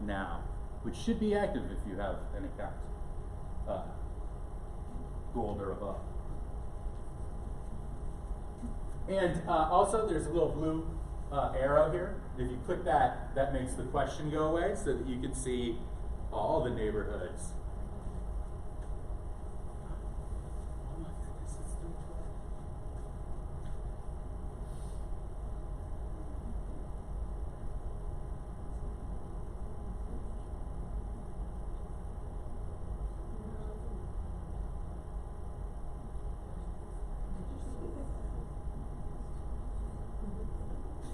now, which should be active if you have an account, gold or above. And also there's a little blue arrow here. If you click that, that makes the question go away so that you can see all the neighborhoods. Oh my goodness, it's 3:12.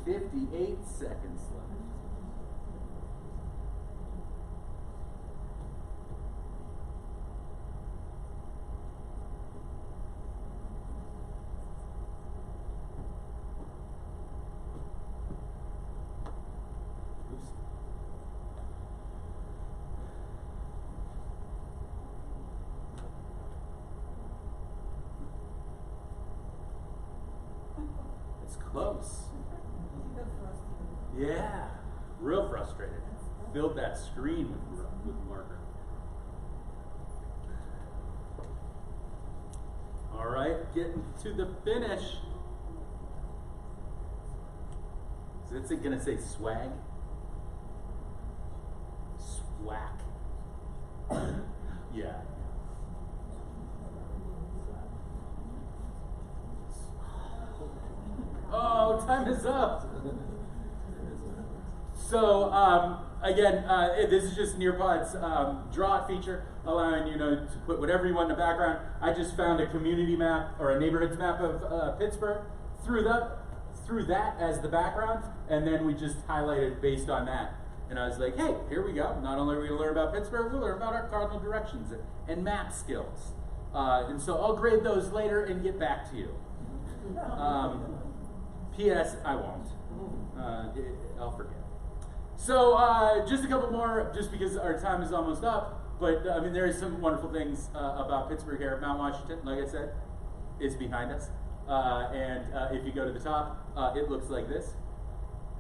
58 seconds left. Oops. It's close. Yeah, real frustrated. Filled that screen with marker. All right, getting to the finish. Is it gonna say swag? Swack. Yeah. Oh, time is up. So again, this is just Nearpod's draw it feature, allowing you to put whatever you want in the background. I just found a community map or a neighborhoods map of Pittsburgh, threw that as the background, and then we just highlighted based on that. And I was like, hey, here we go. Not only are we going to learn about Pittsburgh, we'll learn about our cardinal directions and map skills. And so I'll grade those later and get back to you. P.S. I won't. I'll forget. So just a couple more, just because our time is almost up. But I mean, there is some wonderful things about Pittsburgh here. Mount Washington, like I said, is behind us. And if you go to the top, it looks like this.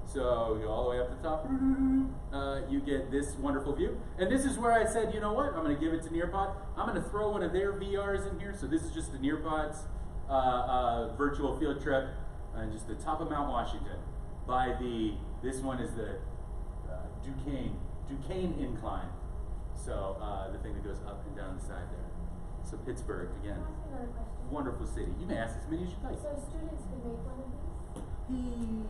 So you go all the way up to the top, you get this wonderful view. And this is where I said, you know what, I'm going to give it to Nearpod. I'm going to throw one of their VRs in here. So this is just the Nearpod's virtual field trip, and just the top of Mount Washington. This one is the Duquesne Incline. So the thing that goes up and down the side there. So Pittsburgh, again, Can I ask another question? wonderful city. You may ask as many as you like. So students could make one of these?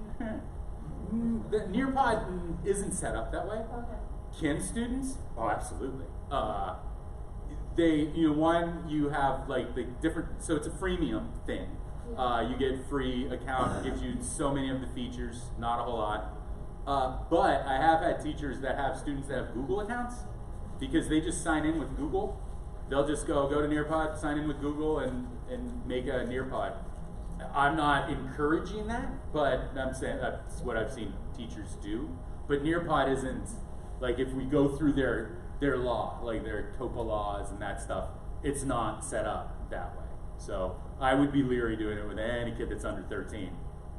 The Nearpod isn't set up that way. Okay. Can students? Oh, absolutely. You have like the different, so it's a freemium thing. You get free account, gives you so many of the features, not a whole lot. But I have had teachers that have students that have Google accounts because they just sign in with Google. They'll just go to Nearpod, sign in with Google, and make a Nearpod. I'm not encouraging that, but I'm saying that's what I've seen teachers do. But Nearpod isn't, like if we go through their law, like their TOPA laws and that stuff, it's not set up that way. So I would be leery doing it with any kid that's under 13.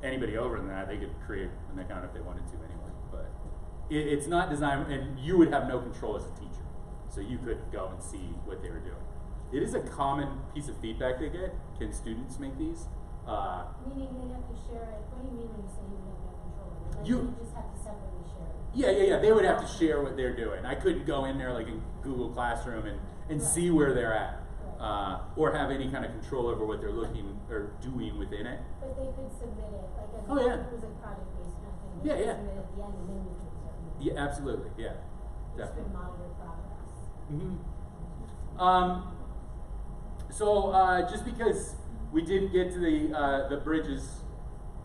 Anybody over than that, they could create an account if they wanted to anyway. But it's not designed, and you would have no control as a teacher. So you could go and see what they were doing. It is a common piece of feedback they get. Can students make these? Meaning they have to share it. What do you mean when you say you have no control of it? Like You just have to separately share it? Yeah. They would have to share what they're doing. I couldn't go in there like in Google Classroom and see where they're at, or have any kind of control over what they're looking or doing within it. But they could submit it, like, as Oh, yeah. if it was like project-based kind of thing. Yeah, They yeah. could submit it at the end, and then we could start moving. Yeah, absolutely. Yeah, Just to definitely. monitor progress. So just because we didn't get to the bridges,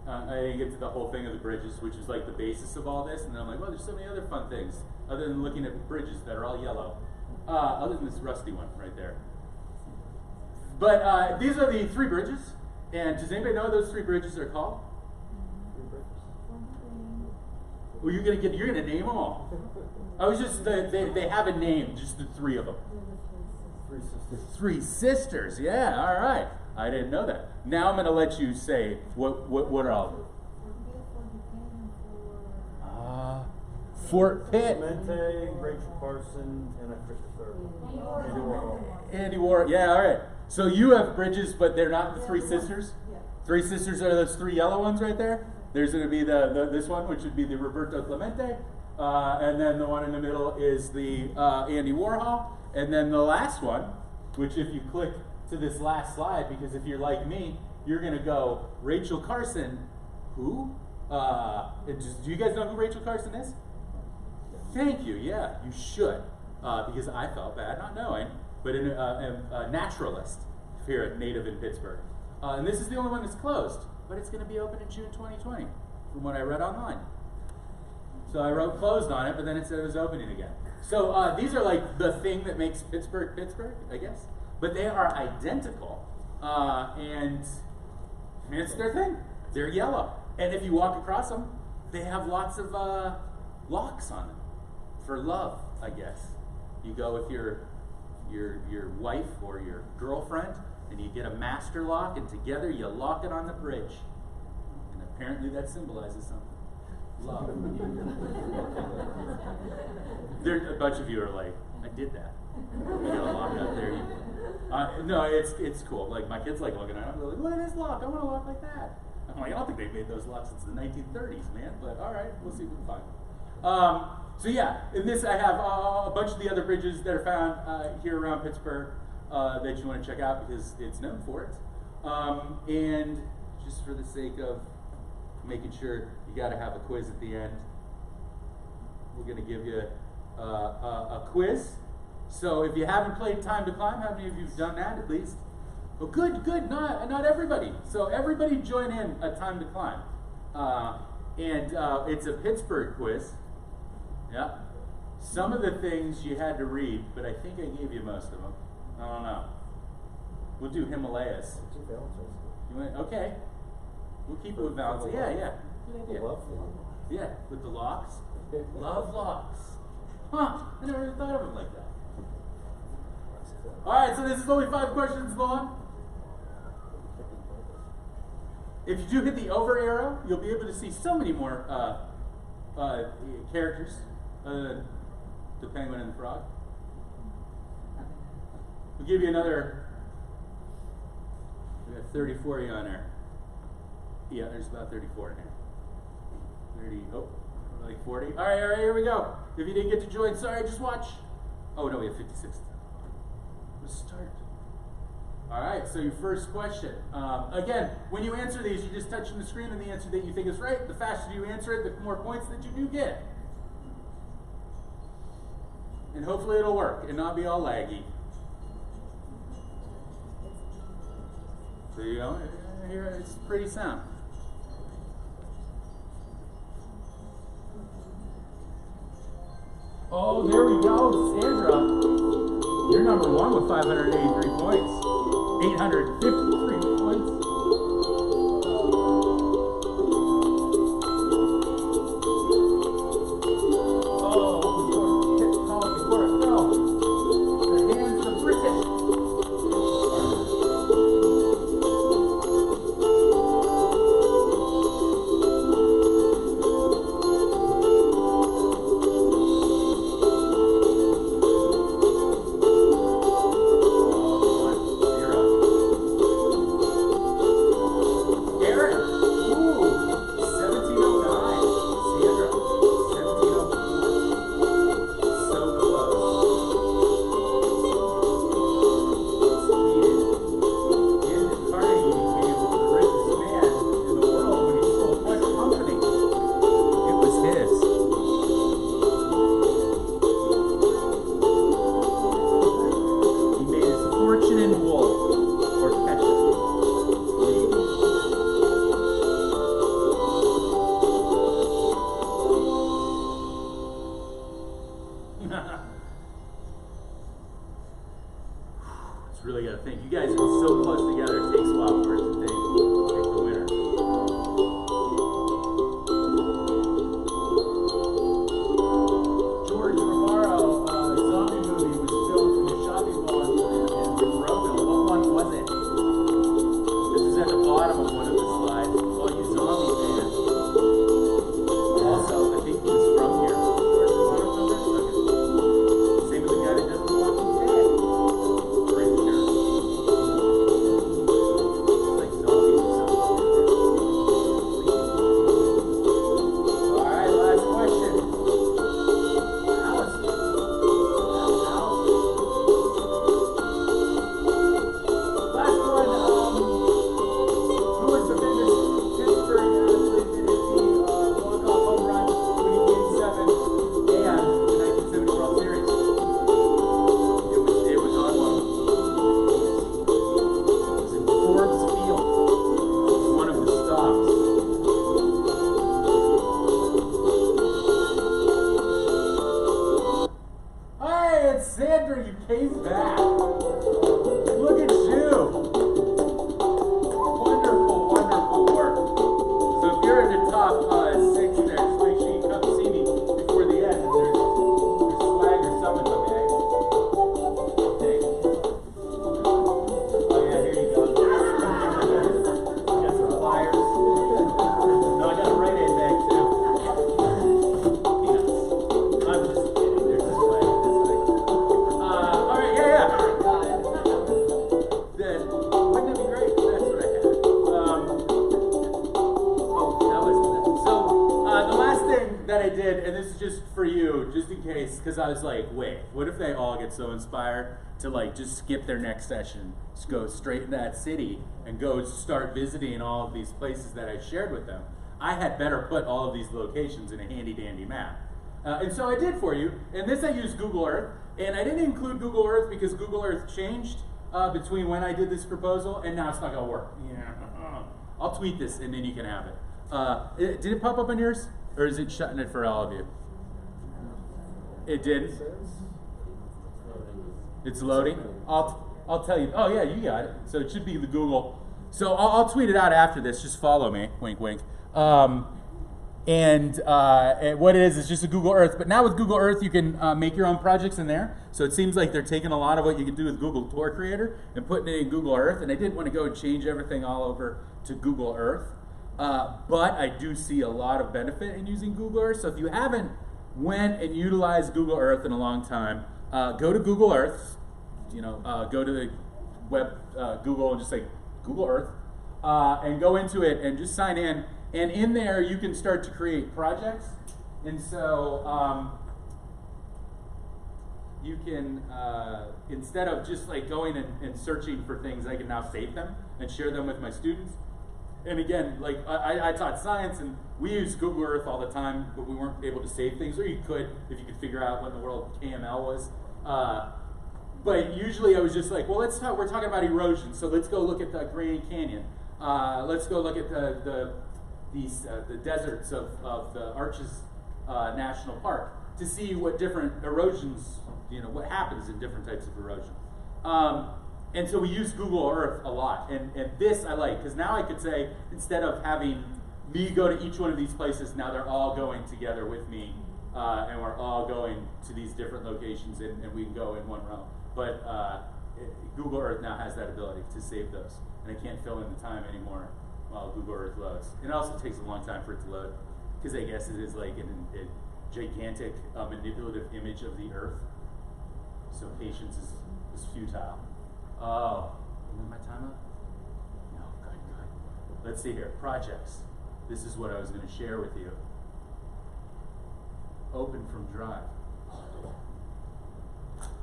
I didn't get to the whole thing of the bridges, which is like the basis of all this, and then I'm like, well, there's so many other fun things other than looking at bridges that are all yellow, other than this rusty one right there. But these are the 3 bridges, and does anybody know what those 3 bridges are called? Well, you're gonna name them all. I was just they have a name, just the 3 of them. 3 sisters. 3 sisters, yeah, all right. I didn't know that. Now I'm going to let you say what are all of them. Fort Pitt. Clemente, Rachel Carson, and I forget the third. Andy Warhol. Andy Warhol, yeah, all right. So you have bridges, but they're not the 3 sisters? 3 sisters are those 3 yellow ones right there? There's going to be this one, which would be the Roberto Clemente, and then the one in the middle is the Andy Warhol, and then the last one, which if you click to this last slide, because if you're like me, you're going to go, Rachel Carson, who? Do you guys know who Rachel Carson is? Thank you, yeah, you should, because I felt bad not knowing, but a naturalist here, native in Pittsburgh. And this is the only one that's closed, but it's going to be open in June 2020, from what I read online. So I wrote closed on it, but then it said it was opening again. So these are like the thing that makes Pittsburgh, Pittsburgh, I guess. But they are identical, and it's their thing. They're yellow. And if you walk across them, they have lots of locks on them for love, I guess. You go with your wife or your girlfriend, and you get a master lock, and together you lock it on the bridge. And apparently that symbolizes something. Love. There, a bunch of you are like, I did that. You know, lock up there. No, it's cool. Like my kids like looking at it. They're like, look at this lock. I want a lock like that. I'm like, I don't think they made those locks since the 1930s, man. But all right, we'll see if we can find. So yeah, in this I have a bunch of the other bridges that are found here around Pittsburgh that you want to check out because it's known for it. And just for the sake of making sure you got to have a quiz at the end, we're going to give you a quiz. So if you haven't played Time to Climb, how many of you have done that at least? Well, good. Not everybody. So everybody join in a Time to Climb. And it's a Pittsburgh quiz. Yeah. Some of the things you had to read, but I think I gave you most of them. I don't know. We'll do Himalayas. You want, okay. We'll keep it with balance. Yeah. Good idea. Yeah, with the locks. Love locks. Huh, I never even thought of it like that. Alright, so this is only 5 questions long. If you do hit the over arrow, you'll be able to see so many more characters other than the penguin and the frog. We'll give you another. We got 34 of you on there. Yeah, there's about 34 in here. 30, like 40. All right, here we go. If you didn't get to join, sorry, just watch. Oh, no, we have 56. Let's start. All right, so your first question. Again, when you answer these, you just touch on the screen and the answer that you think is right. The faster you answer it, the more points that you do get. And hopefully it'll work and not be all laggy. There you go. Here, it's pretty sound. Oh, there we go, Sandra. You're number 1 with 583 points. 853 points. that I did, and this is just for you, just in case, because I was like, wait, what if they all get so inspired to like just skip their next session, just go straight in that city and go start visiting all of these places that I shared with them? I had better put all of these locations in a handy dandy map. And so I did for you, and this I used Google Earth, and I didn't include Google Earth because Google Earth changed between when I did this proposal and now it's not gonna work. Yeah. I'll tweet this and then you can have it. Did it pop up on yours? Or is it shutting it for all of you? It did? It's loading? I'll tell you. Oh yeah, you got it. So it should be the Google. So I'll tweet it out after this. Just follow me. Wink, wink. And what it is just a Google Earth. But now with Google Earth, you can make your own projects in there. So it seems like they're taking a lot of what you can do with Google Tour Creator and putting it in Google Earth. And I didn't want to go and change everything all over to Google Earth. But I do see a lot of benefit in using Google Earth. So if you haven't went and utilized Google Earth in a long time, go to Google Earth. Go to the web Google and just say Google Earth, and go into it and just sign in. And in there, you can start to create projects. And so you can, instead of just like going and searching for things, I can now save them and share them with my students. And again, like I taught science, and we use Google Earth all the time, but we weren't able to save things, or you could if you could figure out what in the world KML was. But usually I was just like, well, we're talking about erosion, so let's go look at the Grand Canyon. Let's go look at the deserts of the Arches National Park to see what different erosions, what happens in different types of erosion. And so we use Google Earth a lot. And this I like, because now I could say, instead of having me go to each one of these places, now they're all going together with me, and we're all going to these different locations, and we can go in one row. But Google Earth now has that ability to save those. And I can't fill in the time anymore while Google Earth loads. It also takes a long time for it to load, because I guess it is like a gigantic manipulative image of the Earth. So patience is futile. Oh, is my time up? No, good. Let's see here. Projects. This is what I was going to share with you. Open from Drive.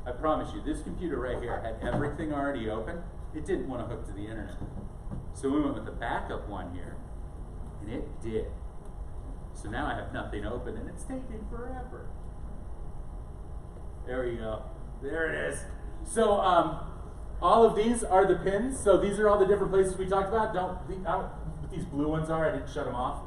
I promise you, this computer right here had everything already open. It didn't want to hook to the internet. So we went with the backup one here, and it did. So now I have nothing open, and it's taking forever. There you go. There it is. So all of these are the pins. So these are all the different places we talked about. What these blue ones are, I didn't shut them off.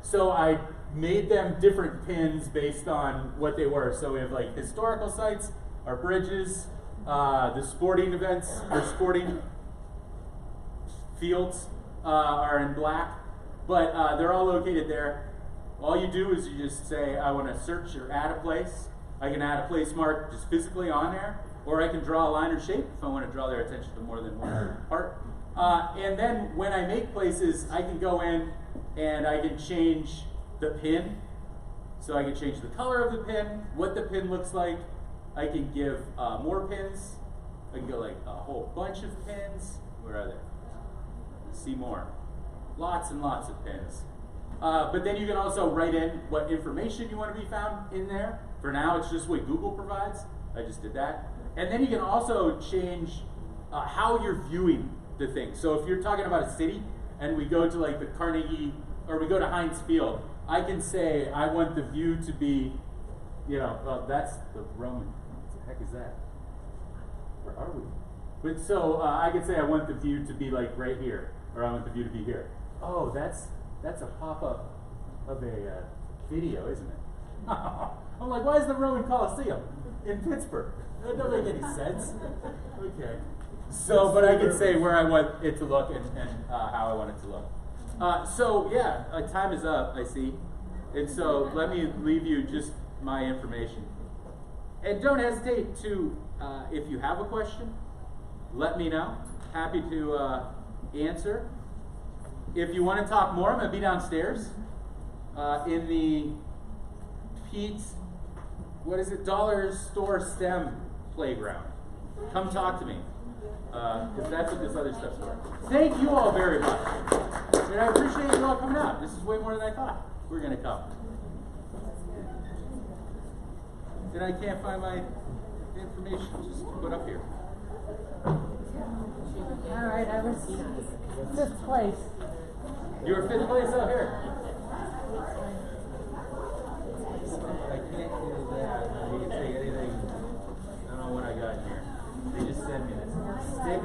So I made them different pins based on what they were. So we have like historical sites, our bridges, the sporting events, or sporting fields are in black, but they're all located there. All you do is you just say, I want to search or add a place. I can add a place mark just physically on there, or I can draw a line or shape if I want to draw their attention to more than one part. And then when I make places, I can go in and I can change the pin. So I can change the color of the pin, what the pin looks like. I can give more pins. I can go like a whole bunch of pins. Where are they? See more. Lots and lots of pins. But then you can also write in what information you want to be found in there. For now, it's just what Google provides. I just did that. And then you can also change how you're viewing the thing. So if you're talking about a city, and we go to like the Carnegie, or we go to Heinz Field, I can say I want the view to be, that's the Roman. What the heck is that? Where are we? But so I could say I want the view to be like right here, or I want the view to be here. Oh, that's a pop-up of a video, isn't it? I'm like, why is the Roman Colosseum in Pittsburgh? That doesn't make any sense. Okay. So, but I can say where I want it to look and how I want it to look. So yeah, time is up, I see. And so let me leave you just my information. And don't hesitate to, if you have a question, let me know. Happy to answer. If you want to talk more, I'm going to be downstairs in the Pete's, Dollar Store STEM playground. Come talk to me. Because that's what this other stuff's for. Thank you all very much. And I appreciate you all coming out. This is way more than I thought. We're gonna come. Then I can't find my information. Just put up here. All right, I was 5th place. You were 5th place out here. I